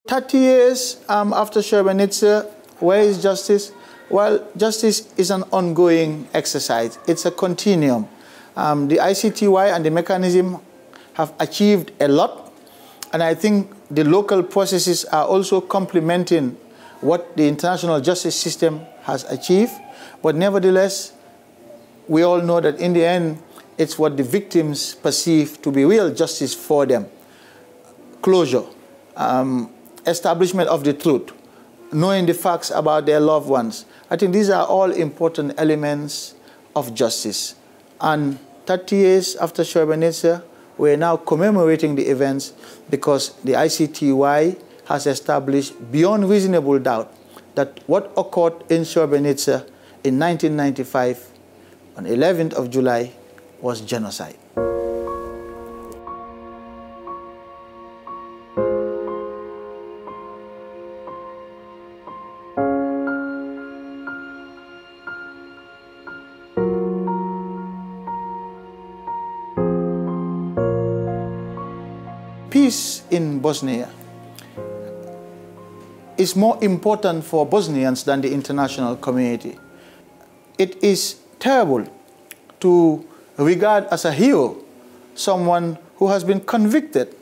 30 years after Srebrenica, where is justice? Well, justice is an ongoing exercise. It's a continuum. The ICTY and the mechanism have achieved a lot, and I think the local processes are also complementing what the international justice system has achieved. But nevertheless, we all know that in the end, it's what the victims perceive to be real justice for them. Closure, establishment of the truth, knowing the facts about their loved ones. I think these are all important elements of justice. And 30 years after Srebrenica, we're now commemorating the events because the ICTY has established beyond reasonable doubt that what occurred in Srebrenica in 1995 on 11th of July was genocide. Peace in Bosnia is more important for Bosnians than the international community. It is terrible to regard as a hero someone who has been convicted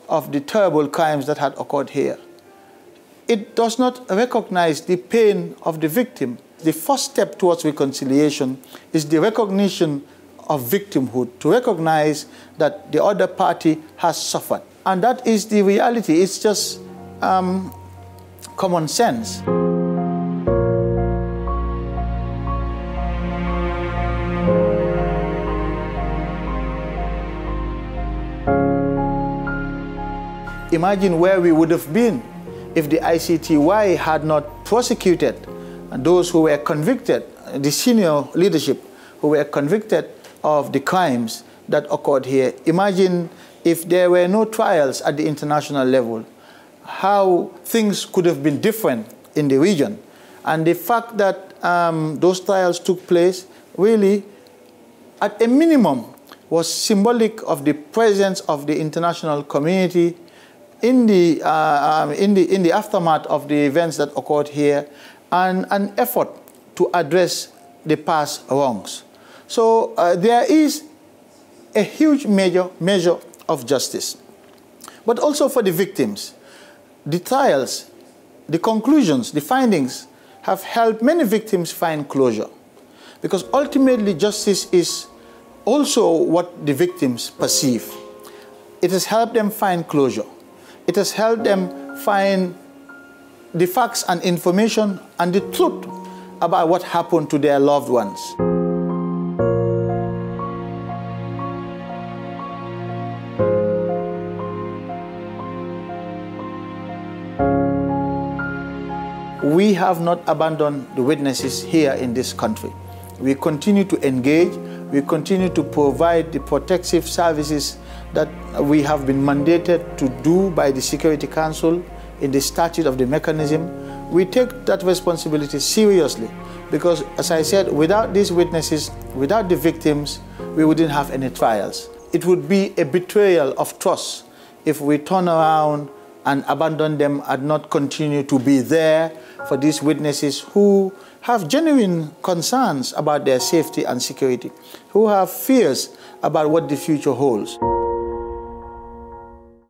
of the terrible crimes that had occurred here. It does not recognize the pain of the victim. The first step towards reconciliation is the recognition of victimhood, to recognize that the other party has suffered. And that is the reality. It's just common sense. Imagine where we would have been if the ICTY had not prosecuted those who were convicted, the senior leadership who were convicted of the crimes that occurred here. Imagine if there were no trials at the international level, how things could have been different in the region. And the fact that those trials took place really, at a minimum, was symbolic of the presence of the international community in the aftermath of the events that occurred here, and an effort to address the past wrongs. So there is a huge measure of justice. But also for the victims, the trials, the conclusions, the findings have helped many victims find closure. Because ultimately justice is also what the victims perceive. It has helped them find closure. It has helped them find the facts and information and the truth about what happened to their loved ones. We have not abandoned the witnesses here in this country. We continue to engage. We continue to provide the protective services that we have been mandated to do by the Security Council in the statute of the mechanism. We take that responsibility seriously because, as I said, without these witnesses, without the victims, we wouldn't have any trials. It would be a betrayal of trust if we turn around and abandon them and not continue to be there for these witnesses who have genuine concerns about their safety and security, who have fears about what the future holds.